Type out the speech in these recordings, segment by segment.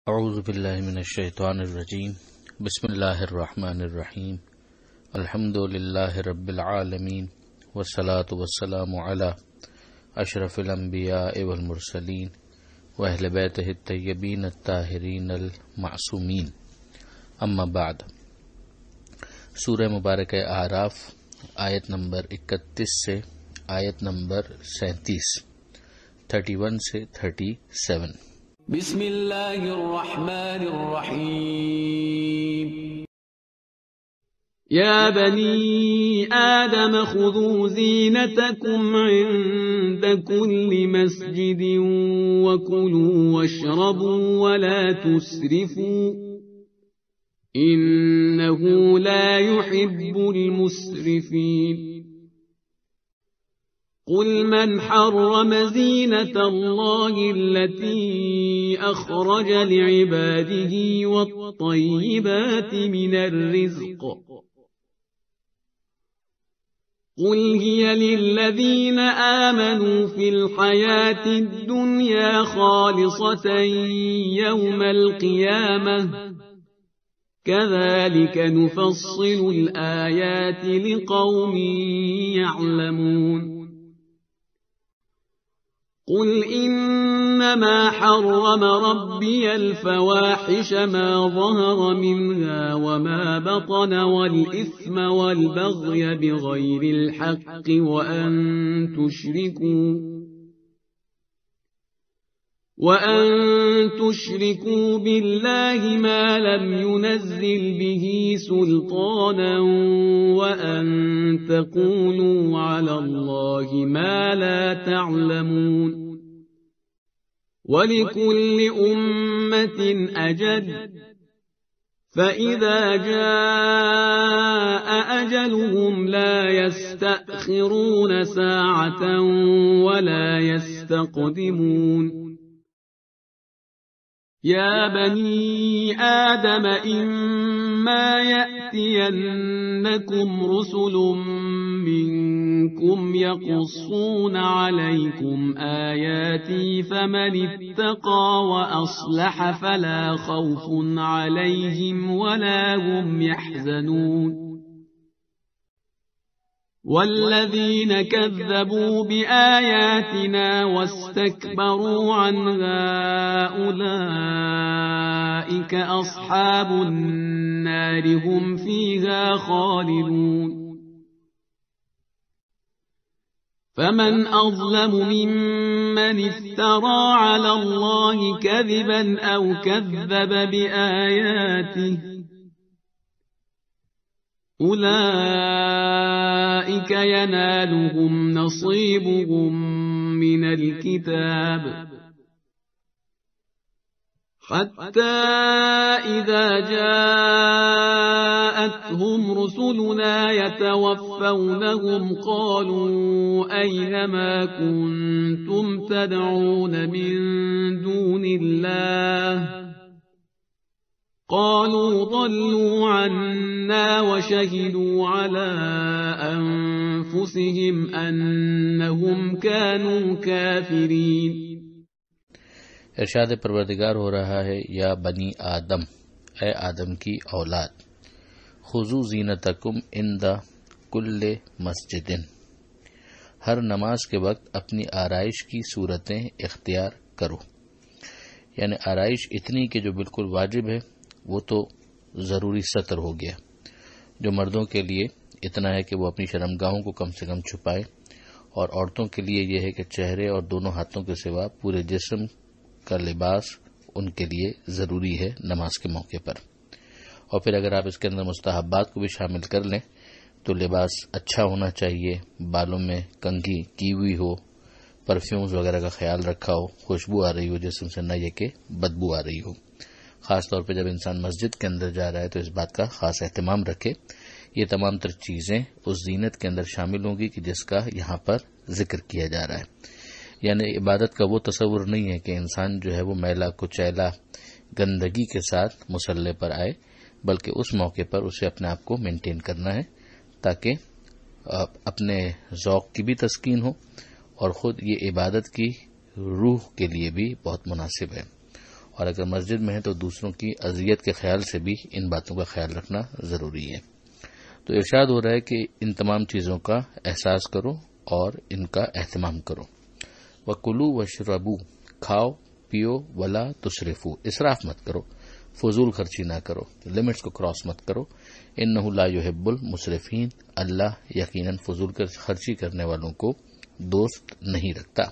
اعوذ باللہ من الشیطان الرجیم بسم اللہ الرحمن الرحیم الحمد للہ رب العالمین والصلاة والسلام علی اشرف الانبیاء والمرسلین واہل بیتہ الطیبین الطاہرین المعصومین اما بعد۔ سورہ مبارکہ اعراف آیت نمبر 31 سے آیت نمبر 37 31 سے 37۔ بسم اللہ الرحمن الرحیم۔ یا بنی آدم خذوا زینتکم عند کل مسجد وکلوا واشربوا ولا تسرفوا انه لا يحب المسرفین۔ قل من حرم زینة اللہ التي اخرج لعباده والطیبات من الرزق قل هي للذین آمنوا في الحياة الدنيا خالصة يوم القيامة كذلك نفصل الآيات لقوم يعلمون۔ قل انما حرم ربي الفواحش ما ظهر منها وما بطن والإثم والبغي بغير الحق وأن تشركوا بالله ما لم ينزل به سلطانا وأن تقولوا على الله ما لا تعلمون۔ ولكل أمة أجل فإذا جاء أجلهم لا يستأخرون ساعة ولا يستقدمون۔ يا بني آدم إما يأتينكم رسل منكم يقصون عليكم آياتي فمن اتقى وأصلح فلا خوف عليهم ولا هم يحزنون۔ والذين كذبوا بآياتنا واستكبروا عنها أولئك أصحاب النار هم فيها خالدون۔ فمن أظلم ممن افترى على الله كذبا أو كذب بآياته أولئك ينالهم نصيبهم من الكتاب حتى إذا جاءتهم رسلنا يتوفونهم قالوا أين ما كنتم تدعون من دون الله قالوا ضلوا عنا وشهدوا على أنفسهم أنهم كانوا كافرين۔ ارشاد پروردگار ہو رہا ہے، یا بنی آدم، اے آدم کی اولاد، خذوا زینتکم عند کل مسجد، ہر نماز کے وقت اپنی آرائش کی صورتیں اختیار کرو۔ یعنی آرائش اتنی کہ جو بالکل واجب ہے وہ تو ضروری ستر ہو گیا، جو مردوں کے لیے اتنا ہے کہ وہ اپنی شرمگاہوں کو کم سے کم چھپائے، اور عورتوں کے لیے یہ ہے کہ چہرے اور دونوں ہاتھوں کے سوا پورے جسم کا لباس ان کے لیے ضروری ہے نماز کے موقع پر۔ اور پھر اگر آپ اس کے اندر مستحبات کو بھی شامل کر لیں تو لباس اچھا ہونا چاہیے، بالوں میں کنگھی کی ہوئی ہو، پرفیومز وغیرہ کا خیال رکھا ہو، خوشبو آ رہی ہو جسم سے، نہ یہ کہ بدبو آ رہی ہو۔ خاص طور پہ جب انسان مسجد کے اندر جا رہا ہے تو اس بات کا خاص اہتمام رکھے۔ یہ تمام تر چیزیں اس زینت کے اندر شامل ہوں گی کہ جس کا یہاں پر ذکر کیا جا رہا ہے۔ یعنی عبادت کا وہ تصور نہیں ہے کہ انسان جو ہے وہ میلا کچیلا گندگی کے ساتھ مصلی پر آئے، بلکہ اس موقع پر اسے اپنے آپ کو مینٹین کرنا ہے تاکہ اپنے ذوق کی بھی تسکین ہو اور خود یہ عبادت کی روح کے لیے بھی بہت مناسب ہے۔ اور اگر مسجد میں ہے تو دوسروں کی اذیت کے خیال سے بھی ان باتوں کا خیال رکھنا ضروری ہے۔ تو ارشاد ہو رہا ہے کہ ان تمام چیزوں کا احساس کرو اور ان کا اہتمام کرو۔ وَكُلُوا وَاشْرَبُوا، کھاؤ پیو، ولا تسرفوا، اسراف مت کرو، فضول خرچی نہ کرو، لمٹس کو کراس مت کرو۔ انہ لا یحب المسرفین، اللہ یقیناً فضول خرچی کرنے والوں کو دوست نہیں رکھتا۔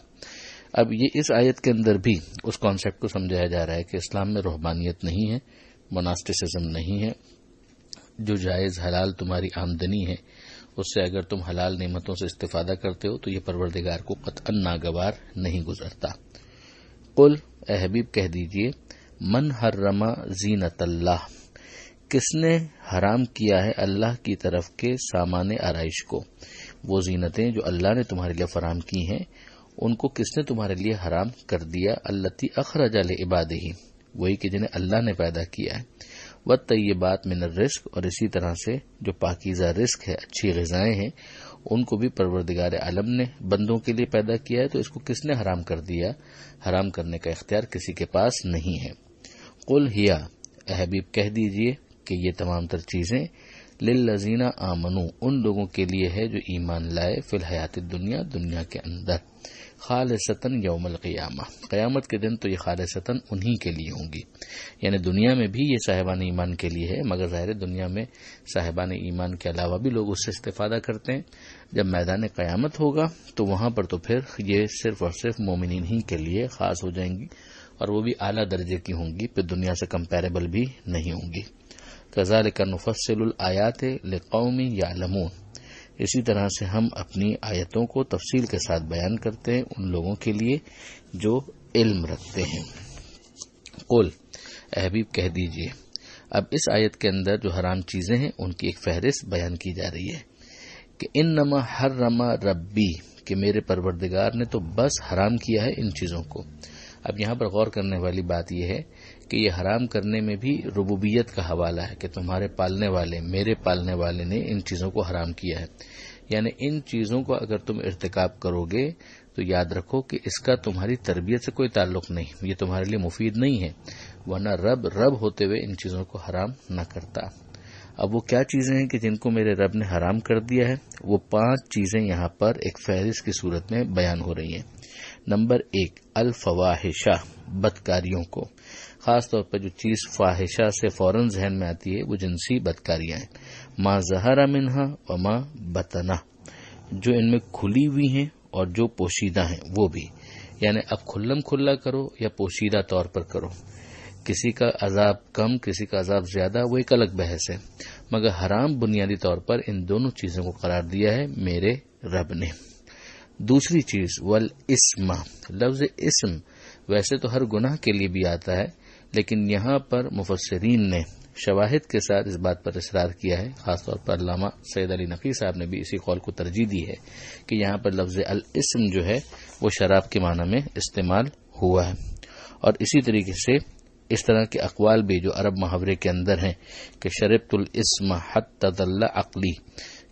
اب یہ اس آیت کے اندر بھی اس کانسیپٹ کو سمجھایا جا رہا ہے کہ اسلام میں رہبانیت نہیں ہے، مناسٹسزم نہیں ہے۔ جو جائز حلال تمہاری آمدنی ہے اس سے اگر تم حلال نعمتوں سے استفادہ کرتے ہو تو یہ پروردگار کو قطعاً ناگوار نہیں گزرتا۔ قل، اے حبیب کہہ دیجئے، من حرم زینت اللہ، کس نے حرام کیا ہے اللہ کی طرف کے سامان آرائش کو، وہ زینتیں جو اللہ نے تمہارے لیے فراہم کی ہیں ان کو کس نے تمہارے لیے حرام کر دیا؟ التی اخرج لعبادہ، وہی کہ جنہیں اللہ نے پیدا کیا ہے۔ والطیبات من الرزق، اور اسی طرح سے جو پاکیزہ رزق ہے، اچھی غذائیں ہیں، ان کو بھی پروردگار عالم نے بندوں کے لیے پیدا کیا ہے، تو اس کو کس نے حرام کر دیا؟ حرام کرنے کا اختیار کسی کے پاس نہیں ہے۔ قل ہیا، اے حبیب کہہ دیجئے کہ یہ تمام تر چیزیں للذین آمنوا، ان لوگوں کے لیے ہے جو ایمان لائے، فی الحیات الدنیا، دنیا کے اندر، خالصتاً یوم القیامہ، قیامت کے دن تو یہ خالصتاً انہی کے لیے ہوں گی۔ یعنی دنیا میں بھی یہ صاحبان ایمان کے لیے ہے، مگر ظاہر دنیا میں صاحبان ایمان کے علاوہ بھی لوگ اس سے استفادہ کرتے ہیں۔ جب میدان قیامت ہوگا تو وہاں پر تو پھر یہ صرف اور صرف مومنین ہی کے لیے خاص ہو جائیں گی، اور وہ بھی اعلیٰ درجے کی ہوں گی، پھر دنیا سے کمپیریبل بھی نہیں ہوں گی۔ کذالک نفصل الآیات لقوم یعلمون، اسی طرح سے ہم اپنی آیتوں کو تفصیل کے ساتھ بیان کرتے ہیں ان لوگوں کے لیے جو علم رکھتے ہیں۔ قل، اے حبیب کہہ دیجئے، اب اس آیت کے اندر جو حرام چیزیں ہیں ان کی ایک فہرست بیان کی جا رہی ہے کہ انما حرم ربی، کہ میرے پروردگار نے تو بس حرام کیا ہے ان چیزوں کو۔ اب یہاں پر غور کرنے والی بات یہ ہے کہ یہ حرام کرنے میں بھی ربوبیت کا حوالہ ہے کہ تمہارے پالنے والے، میرے پالنے والے نے ان چیزوں کو حرام کیا ہے۔ یعنی ان چیزوں کو اگر تم ارتکاب کرو گے تو یاد رکھو کہ اس کا تمہاری تربیت سے کوئی تعلق نہیں، یہ تمہارے لیے مفید نہیں ہے، ورنہ رب ہوتے ہوئے ان چیزوں کو حرام نہ کرتا۔ اب وہ کیا چیزیں ہیں کہ جن کو میرے رب نے حرام کر دیا ہے؟ وہ 5 چیزیں یہاں پر ایک فہرست کی صورت میں بیان ہو رہی ہیں۔ نمبر 1، الفواحشہ، بدکاریوں کو، خاص طور پر جو چیز فاحشہ سے فوراً ذہن میں آتی ہے وہ جنسی بدکاریاں ہیں۔ ما ظہر منہا وما بطنہ، جو ان میں کھلی ہوئی ہیں اور جو پوشیدہ ہیں وہ بھی، یعنی اب کھلم کھلا کرو یا پوشیدہ طور پر کرو، کسی کا عذاب کم کسی کا عذاب زیادہ وہ ایک الگ بحث ہے، مگر حرام بنیادی طور پر ان دونوں چیزوں کو قرار دیا ہے میرے رب نے۔ دوسری چیز والاسم، لفظ اسم ویسے تو ہر گناہ کے لیے بھی آتا ہے، لیکن یہاں پر مفسرین نے شواہد کے ساتھ اس بات پر اصرار کیا ہے، خاص طور پر علامہ سید علی نقی صاحب نے بھی اسی قول کو ترجیح دی ہے کہ یہاں پر لفظ الاسم جو ہے وہ شراب کے معنی میں استعمال ہوا ہے۔ اور اسی طریقے سے اس طرح کے اقوال بھی جو عرب محاورے کے اندر ہیں کہ شربت الاسم حتی ضل عقلی،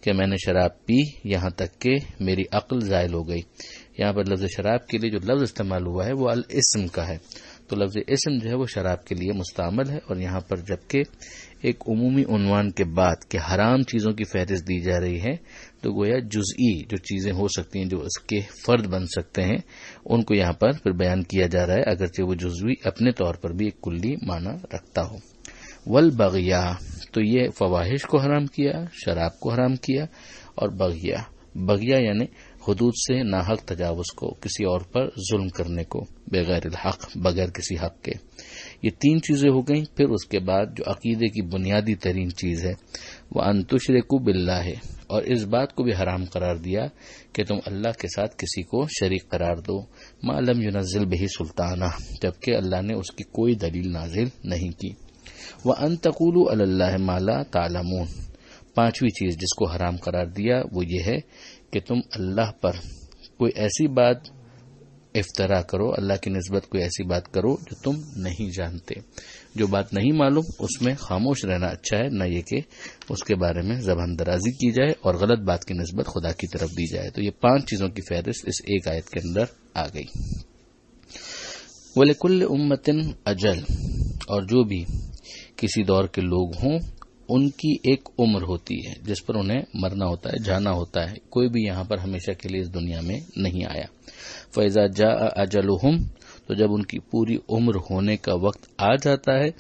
کہ میں نے شراب پی یہاں تک کہ میری عقل زائل ہو گئی۔ یہاں پر لفظ شراب کے لیے جو لفظ استعمال ہوا ہے وہ الاسم کا ہے، تو لفظ اسم جو ہے وہ شراب کے لیے مستعمل ہے، اور یہاں پر جبکہ ایک عمومی عنوان کے بعد کہ حرام چیزوں کی فہرست دی جا رہی ہے تو گویا جزئی جو چیزیں ہو سکتی ہیں جو اس کے فرد بن سکتے ہیں ان کو یہاں پر پھر بیان کیا جا رہا ہے، اگرچہ وہ جزوی اپنے طور پر بھی ایک کلی معنی رکھتا ہو۔ والبغیہ، تو یہ فواحش کو حرام کیا، شراب کو حرام کیا، اور بغیہ یعنی حدود سے ناحق تجاوز کو، کسی اور پر ظلم کرنے کو، بغیر الحق، بغیر کسی حق کے۔ یہ 3 چیزیں ہو گئیں۔ پھر اس کے بعد جو عقیدے کی بنیادی ترین چیز ہے وَأَن تُشْرِكُوا بِاللَّهِ، اور اس بات کو بھی حرام قرار دیا کہ تم اللہ کے ساتھ کسی کو شریک قرار دو، مَا لَمْ يُنَزِّلْ بِهِ سُلْطَانًا، جبکہ اللہ نے اس کی کوئی دلیل نازل نہیں کی۔ وَأَن تَقُولُوا عَلَى اللَّهِ مَا لَا تَعْلَمُونَ، 5ویں چیز جس کو حرام قرار دیا وہ یہ ہے کہ تم اللہ پر کوئی ایسی بات افترا کرو، اللہ کی نسبت کوئی ایسی بات کرو جو تم نہیں جانتے۔ جو بات نہیں معلوم اس میں خاموش رہنا اچھا ہے، نہ یہ کہ اس کے بارے میں زبان درازی کی جائے اور غلط بات کی نسبت خدا کی طرف دی جائے۔ تو یہ 5 چیزوں کی فہرست اس ایک آیت کے اندر آ گئی۔ وَلِكُلِّ أُمَّةٍ اجل، اور جو بھی کسی دور کے لوگ ہوں ان کی ایک عمر ہوتی ہے جس پر انہیں مرنا ہوتا ہے، جانا ہوتا ہے. کوئی بھی یہاں پر ہمیشہ کے لیے اس دنیا میں نہیں آیا. فَإِذَا جَاءَ أَجَلُهُمْ، تو جب ان کی پوری عمر ہونے کا وقت آ جاتا ہے،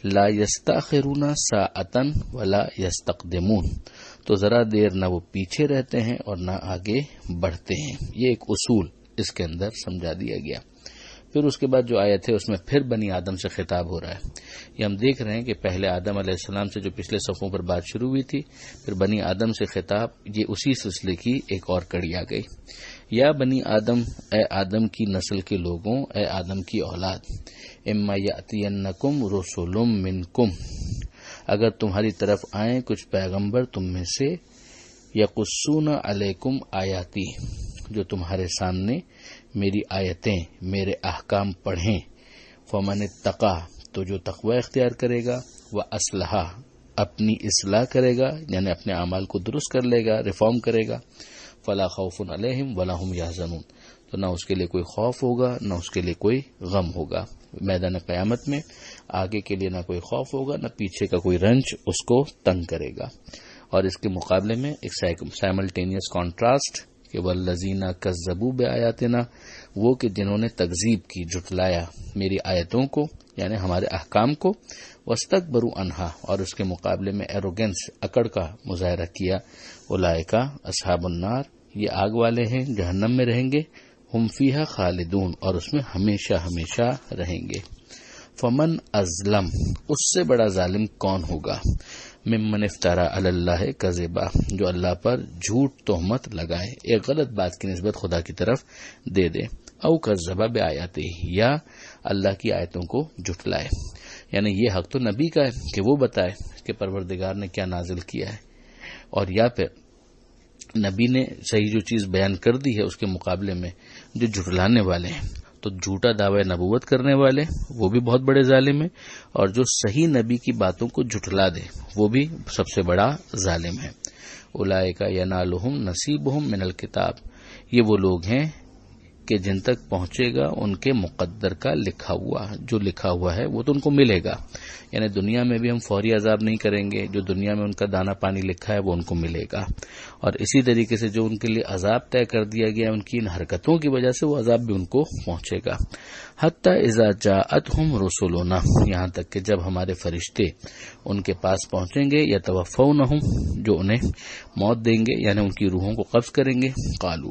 لا يستأخرون ساعة ولا يستقدمون، تو ذرا دیر نہ وہ پیچھے رہتے ہیں اور نہ آگے بڑھتے ہیں. یہ ایک اصول اس کے اندر سمجھا دیا گیا. پھر اس کے بعد جو آیت ہے اس میں پھر بنی آدم سے خطاب ہو رہا ہے. یہ ہم دیکھ رہے ہیں کہ پہلے آدم علیہ السلام سے جو پچھلے صفوں پر بات شروع ہوئی تھی، پھر بنی آدم سے خطاب، یہ اسی سلسلے کی ایک اور کڑی آ گئی. یا بنی آدم، اے آدم کی نسل کے لوگوں، اے آدم کی اولاد، اما یاتینکم رسل منکم، اگر تمہاری طرف آئیں کچھ پیغمبر تم میں سے، یقصون علیکم آیاتی، جو تمہارے سامنے میری آیتیں، میرے احکام پڑھیں، فمن اتقی، تو جو تقوی اختیار کرے گا، واصلح، اپنی اصلاح کرے گا، یعنی اپنے اعمال کو درست کر لے گا، ریفارم کرے گا، فلا خوف علیہم ولا هم یحزنون، تو نہ اس کے لیے کوئی خوف ہوگا نہ اس کے لیے کوئی غم ہوگا. میدان قیامت میں آگے کے لیے نہ کوئی خوف ہوگا نہ پیچھے کا کوئی رنج اس کو تنگ کرے گا. اور اس کے مقابلے میں ایک سائملٹینیس کانٹراسٹ کہ والذین کذبوا بآیاتنا، وہ کہ جنہوں نے تکذیب کی، جھٹلایا میری آیتوں کو یعنی ہمارے احکام کو، واستکبروا عنہا، اور اس کے مقابلے میں ایروگنس، اکڑ کا مظاہرہ کیا، اولئک اصحاب النار، یہ آگ والے ہیں، جہنم میں رہیں گے، ہم فیہا خالدون، اور اس میں ہمیشہ ہمیشہ رہیں گے. فمن ازلم، اس سے بڑا ظالم کون ہوگا، ممن افترا علی اللہ کذبا، جو اللہ پر جھوٹ تہمت لگائے، ایک غلط بات کی نسبت خدا کی طرف دے دے، او کذب بآیاتہ، یا اللہ کی آیتوں کو جھٹلائے. یعنی یہ حق تو نبی کا ہے کہ وہ بتائے کہ پروردگار نے کیا نازل کیا ہے، اور یا پھر نبی نے صحیح جو چیز بیان کر دی ہے اس کے مقابلے میں جو جھٹلانے والے ہیں، تو جھوٹا دعوی نبوت کرنے والے وہ بھی بہت بڑے ظالم ہیں، اور جو صحیح نبی کی باتوں کو جھٹلا دے وہ بھی سب سے بڑا ظالم ہے. اولئک ینالہم نصیبہم من الکتاب، یہ وہ لوگ ہیں کہ جن تک پہنچے گا ان کے مقدر کا لکھا ہوا، جو لکھا ہوا ہے وہ تو ان کو ملے گا. یعنی دنیا میں بھی ہم فوری عذاب نہیں کریں گے، جو دنیا میں ان کا دانا پانی لکھا ہے وہ ان کو ملے گا. اور اسی طریقے سے جو ان کے لیے عذاب طے کر دیا گیا ان کی ان حرکتوں کی وجہ سے وہ عذاب بھی ان کو پہنچے گا. حتی اذا جاءتہم رسلنا، یہاں تک کہ جب ہمارے فرشتے ان کے پاس پہنچیں گے، یتوفونہم، جو انہیں موت دیں گے یعنی ان کی روحوں کو قبض کریں گے، قالو،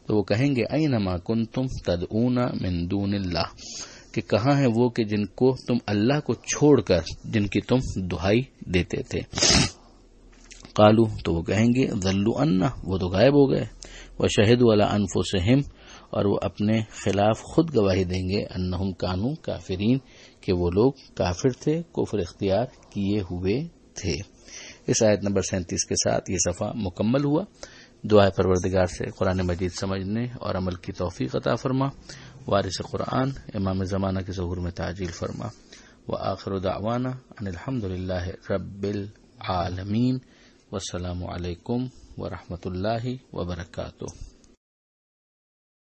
تو وہ کہیں گے اینما کنتم تدعون من دون اللہ، کہ کہاں ہیں وہ کہ جن کو تم اللہ کو چھوڑ کر جن کی تم دہائی دیتے تھے. قالو، تو وہ کہیں گے ضلوا عنا، وہ تو غائب ہو گئے، وشہدوا علی انفسہم، اور وہ اپنے خلاف خود گواہی دیں گے، انہم کانوا کافرین، کہ وہ لوگ کافر تھے، کفر اختیار کیے ہوئے تھے. اس آیت نمبر 37 کے ساتھ یہ صفحہ مکمل ہوا. دعا پروردگار سے قرآن مجید سمجھنے اور عمل کی توفیق عطا فرما، وارث قرآن امام زمانہ کے ظہور میں تعجیل فرما. وآخر دعوانا ان الحمدللہ رب العالمین، والسلام علیکم ورحمۃ اللہ وبرکاتہ.